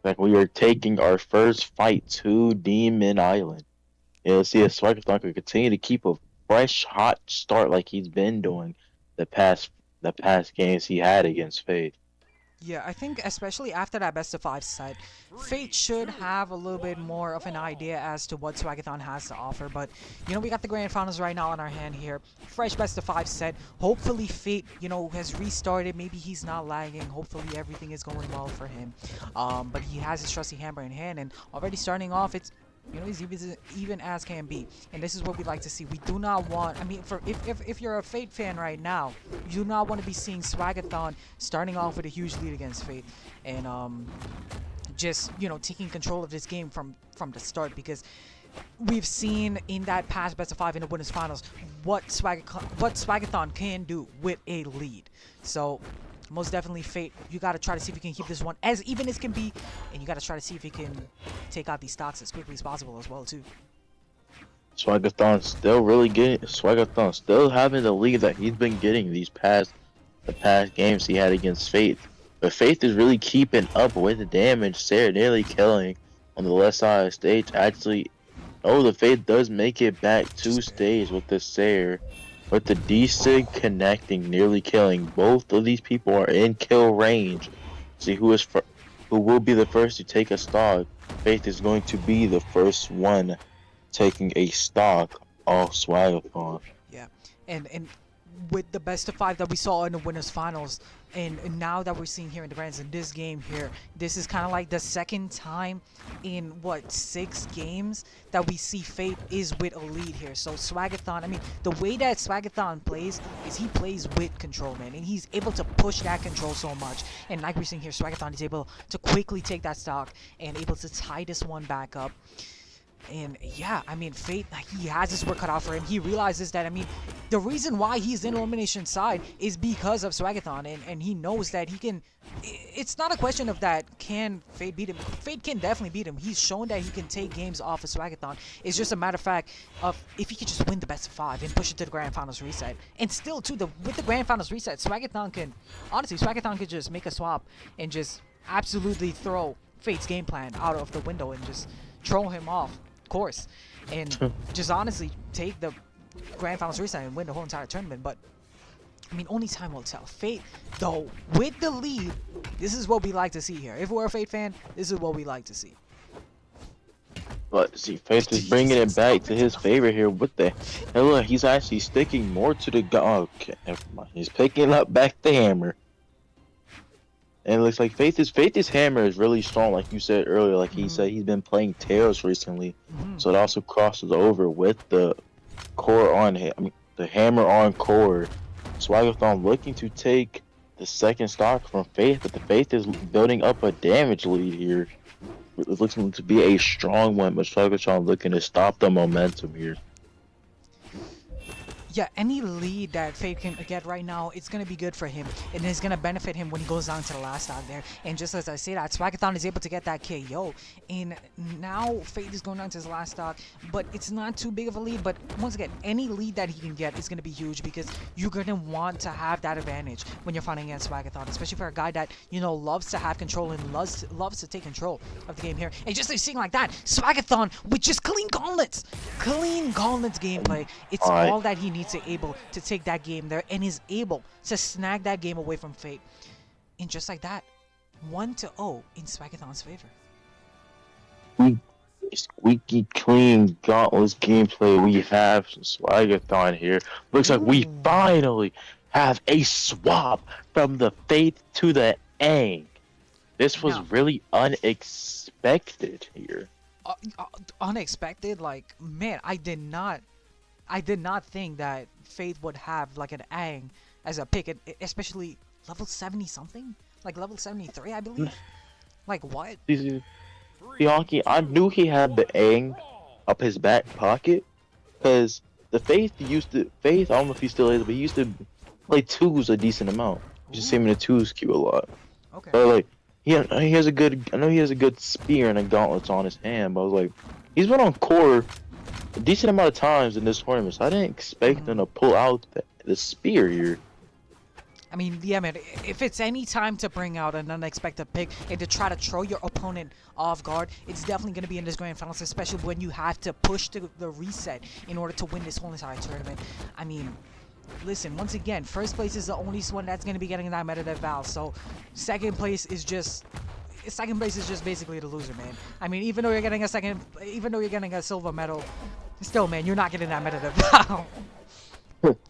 Like we are taking our first fight to Demon Island. Yeah, let's see if swagathon can continue to keep a fresh, hot start like he's been doing the past the past games he had against Faith. Yeah, I think especially after that best of five set, Fate should have a little bit more of an idea as to what Swagathon has to offer. But we got the grand finals right now on our hand here. Fresh best of five set. Hopefully Fate, has restarted. Maybe he's not lagging. Hopefully everything is going well for him. But he has his trusty hammer in hand, and already starting off, he's even as can be, and this is what we like to see. We do not want. I mean, for if you're a Fate fan right now, you do not want to be seeing Swagathon starting off with a huge lead against Fate, and just taking control of this game from the start, because we've seen in that past best of five in the winners finals what Swagathon can do with a lead. So most definitely Fate, you got to try to see if you can keep this one as even as can be, and you got to try to see if you can take out these stocks as quickly as possible as well too. Swagathon still having the lead that he's been getting the past games he had against Faith. But Faith is really keeping up with the damage. Sarah nearly killing on the left side of the stage. Actually, oh, the Faith does make it back to stage with the Sarah. With the decent connecting, nearly killing. Both of these people are in kill range. See who will be the first to take a stock. Faith is going to be the first one taking a stock off Swagathon. Yeah, and with the best of five that we saw in the winners finals, and now that we're seeing here in the grands in this game here, this is kind of like the second time in what 6 games that we see Fate is with a lead here. So Swagathon, I mean, the way that Swagathon plays is he plays with control, man, and he's able to push that control so much. And like we're seeing here, Swagathon is able to quickly take that stock and able to tie this one back up. And yeah, I mean, Fate, he has his work cut out for him. He realizes that, I mean, the reason why he's in elimination side is because of Swagathon, and he knows that he can. It's not a question of that can Fate beat him. Fate can definitely beat him. He's shown that he can take games off of Swagathon. It's just a matter of fact of if he could just win the best of five and push it to the grand finals reset. And still, too, with the grand finals reset, Swagathon could just make a swap and just absolutely throw Fate's game plan out of the window and just troll him off course, and just honestly take the grand finals reset and win the whole entire tournament. But I mean, only time will tell. Fate, though, with the lead, this is what we like to see here. If we're a Fate fan, this is what we like to see. But see, Faith is bringing it back to his favor here. What the hell? Look, he's actually sticking more to the gun. Okay, never mind. He's picking up back the hammer. And it looks like Faith's hammer is really strong, like you said earlier. Like he said, he's been playing Tails recently, so it also crosses over with the core on him. I mean, the hammer on core. Swagathon looking to take the second stock from Faith, but the Faith is building up a damage lead here. It looks to be a strong one, but Swagathon looking to stop the momentum here. Yeah, any lead that Fate can get right now, it's going to be good for him, and it's going to benefit him when he goes down to the last stock there. And just as I say that, Swagathon is able to get that KO, and now Fate is going down to his last stock, but it's not too big of a lead. But once again, any lead that he can get is going to be huge, because you're going to want to have that advantage when you're fighting against Swagathon, especially for a guy that, loves to have control and loves to take control of the game here. And just seeing like that, Swagathon with just clean gauntlets gameplay, it's all that he needs to able to take that game there, and is able to snag that game away from Fate. And just like that, 1-0 in Swagathon's favor. Squeaky clean Gauntlets gameplay we have from Swagathon here. Looks like we finally have a swap from the Faith to the Aang. This was really unexpected here. Unexpected? Like, man, I did not think that Faith would have like an Aang as a pick, especially level 70 something, like level 73, I believe. Like what? Bianchi, I knew he had the Aang up his back pocket, because the Faith, I don't know if he still is, but he used to play twos a decent amount. You just see him in the twos queue a lot. Okay. But like, he has a good spear and a gauntlets on his hand, but I was like, he's been on core a decent amount of times in this tournament, so I didn't expect them to pull out the spear here. I mean, yeah, man, if it's any time to bring out an unexpected pick and to try to throw your opponent off guard, it's definitely going to be in this grand finals, especially when you have to push the reset in order to win this whole entire tournament. I mean, listen, once again, first place is the only one that's going to be getting that meta val, so second place is just basically the loser, man. I mean, even though you're getting a silver medal, still, man, you're not getting that meta val.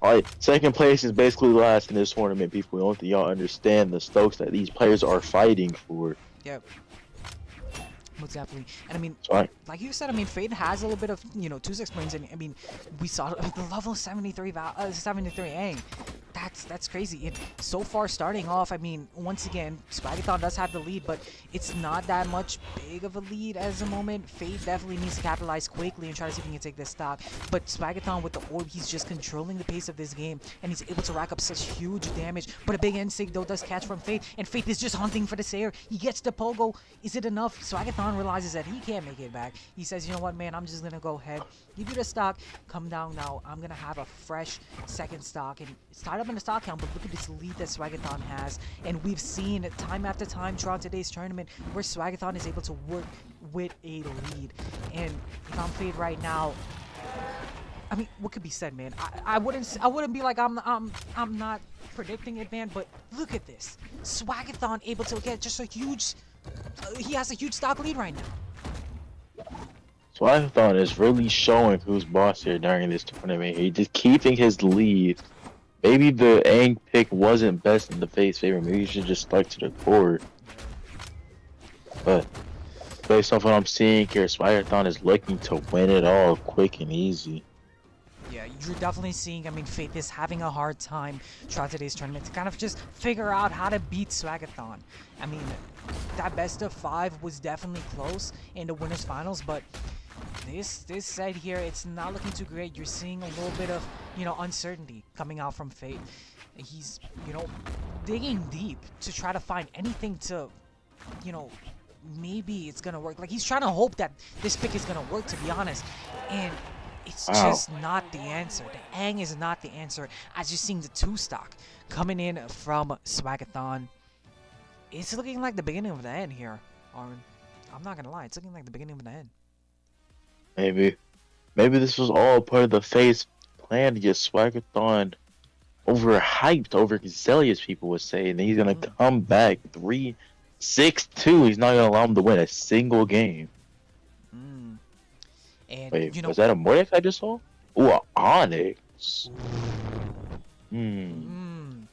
Alright, second place is basically last in this tournament, people. I don't think y'all understand the stakes that these players are fighting for. Yep. Most definitely. And I mean, Sorry. like you said, I mean, Fade has a little bit of, 2-6 points, and I mean, we saw the level 73 Aang. That's crazy. And so far, starting off, I mean, once again, Swagathon does have the lead, but it's not that much big of a lead as a moment. Fade definitely needs to capitalize quickly and try to see if he can take this stock. But Swagathon with the orb, he's just controlling the pace of this game, and he's able to rack up such huge damage. But a big N-Sig, though, does catch from Fade, and Fade is just hunting for the Sayer. He gets the Pogo. Is it enough? Swagathon realizes that he can't make it back. He says, you know what, man, I'm just going to go ahead, give you the stock, come down now. I'm going to have a fresh second stock, and it's tied up in the stock count, but look at this lead that Swagathon has, and we've seen it time after time throughout today's tournament where Swagathon is able to work with a lead. And if I'm Fade right now, I mean, what could be said, man? I wouldn't be like I'm not predicting it, man, but look at this. Swagathon able to get just a huge he has a huge stock lead right now. Swagathon is really showing who's boss here during this tournament. He's just keeping his lead. Maybe the Aang pick wasn't best in the Fade's favor. Maybe he should just stuck to the core. But based off what I'm seeing here, Swagathon is looking to win it all quick and easy. Yeah, you're definitely seeing, I mean, Faith is having a hard time throughout today's tournament to kind of just figure out how to beat Swagathon. I mean, that best of 5 was definitely close in the winners finals, but this set here, it's not looking too great. You're seeing a little bit of, uncertainty coming out from Fate. He's, digging deep to try to find anything to, maybe it's gonna work. Like, he's trying to hope that this pick is gonna work, to be honest. And it's just not the answer. The Aang is not the answer. As you're seeing the 2 stock coming in from Swagathon, it's looking like the beginning of the end here, Armin. I'm not gonna lie, it's looking like the beginning of the end. Maybe this was all part of the Fade's plan to get Swagathon overhyped, overzealous, people would say, and then he's gonna come back 3-6-2. He's not gonna allow him to win a single game. And, wait, was that a Mordex I just saw? Ooh, an Onyx. And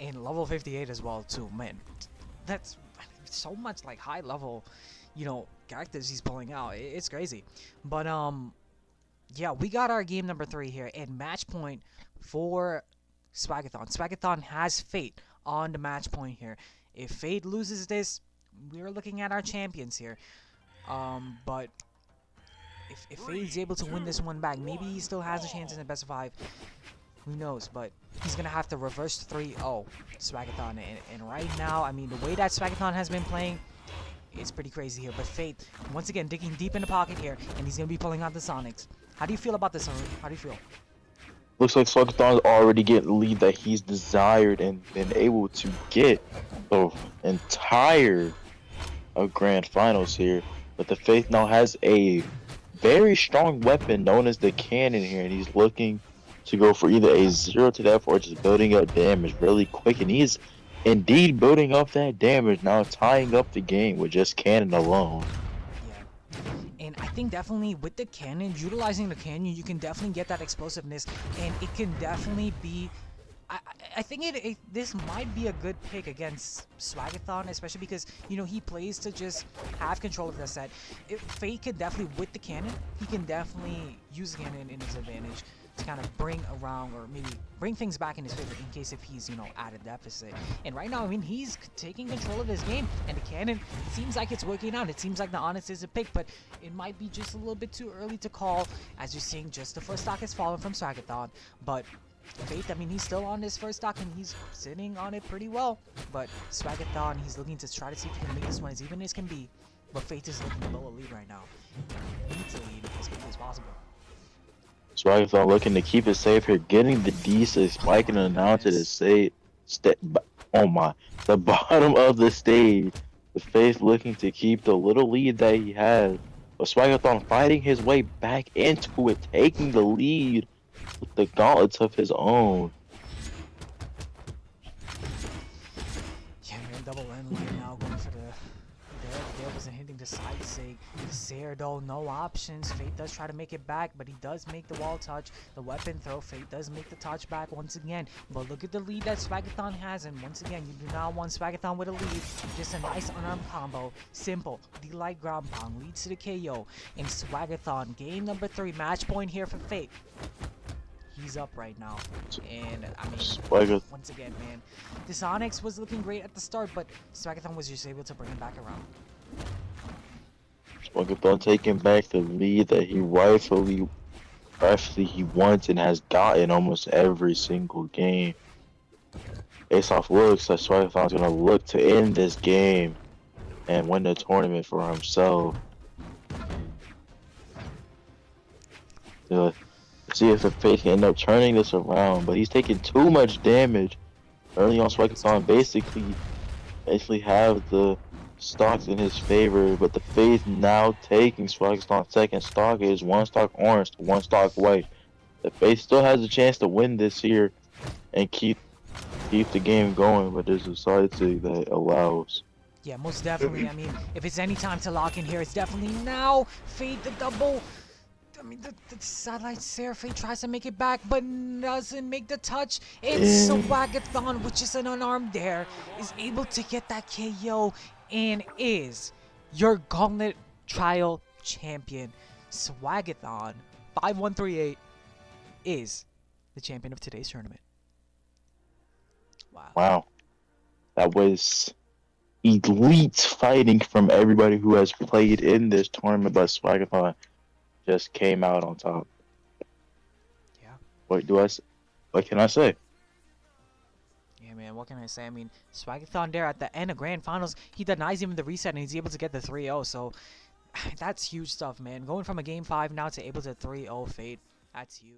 level 58 as well, too. Man, that's so much, like, high level, characters he's pulling out. It's crazy. But, yeah, we got our game number 3 here, and match point for Swagathon. Swagathon has Fate on the match point here. If Fate loses this, we're looking at our champions here. But if Fade's able to win this one back, maybe he still has a chance in the best of 5. Who knows? But he's going to have to reverse 3-0 Swagathon. And right now, I mean, the way that Swagathon has been playing, it's pretty crazy here. But Fate, once again, digging deep in the pocket here, and he's going to be pulling out the Sonics. How do you feel about this, Arun? How do you feel? Looks like Swagathon's already getting the lead that he's desired and been able to get the entire Grand Finals here. But the Faith now has a very strong weapon known as the cannon here, and he's looking to go for either a 0 to death or just building up damage really quick, and he's indeed building up that damage now, tying up the game with just cannon alone. Yeah, and I think definitely with the cannon, utilizing the cannon, you can definitely get that explosiveness, and it can definitely be, I think this might be a good pick against Swagathon, especially because, he plays to just have control of the set. Fate can definitely, with the cannon, he can definitely use the cannon in his advantage to kind of bring around, or maybe bring things back in his favor in case if he's, at a deficit. And right now, I mean, he's taking control of this game, and the cannon seems like it's working out. It seems like the Honest is a pick, but it might be just a little bit too early to call, as you're seeing just the first stock has fallen from Swagathon. But Faith, I mean, he's still on his first stock, and he's sitting on it pretty well. But Swagathon, he's looking to try to see if he can make this one as even as can be. But Faith is looking to blow a lead right now. He needs to lead as quickly as possible. Swagathon looking to keep it safe here, getting the D6, spiking and down to the state. oh my, the bottom of the stage. The Faith looking to keep the little lead that he has. But Swagathon fighting his way back into it, taking the lead with the gauntlets of his own. Yeah, man, double end line now going for the. There wasn't hitting the side sig. The Sair though, no options. Fate does try to make it back, but he does make the wall touch. The weapon throw, Fate does make the touch back once again. But look at the lead that Swagathon has, and once again, you do not want Swagathon with a lead. Just a nice unarmed combo. Simple. The light ground pound leads to the KO. And Swagathon, game number 3, match point here for Fate. He's up right now, and I mean, once again, man, this Onyx was looking great at the start, but Swagathon was just able to bring him back around. Swagathon taking back the lead that he rightfully he wants and has gotten almost every single game. Based off looks, that Swagathon's gonna look to end this game and win the tournament for himself. See if the Fate can end up turning this around, but he's taking too much damage early on. Swagathon basically have the stocks in his favor, but the Faith now taking Swagathon's second stock is 1 stock orange to 1 stock white. The Faith still has a chance to win this here and keep the game going, but there's a side sig that allows. Yeah, most definitely. I mean, if it's any time to lock in here, it's definitely now. Fate the double. I mean, the satellite Sair Fate tries to make it back, but doesn't make the touch. It's Swagathon, which is an unarmed there, is able to get that KO and is your Gauntlet Trial Champion. Swagathon 5138 is the champion of today's tournament. Wow. That was elite fighting from everybody who has played in this tournament, but Swagathon just came out on top. Yeah. What can I say? Yeah, man, what can I say? I mean, Swagathon there at the end of Grand Finals, he denies even the reset and he's able to get the 3-0, so that's huge stuff, man. Going from a Game 5 now to able to 3-0 Fate, that's huge.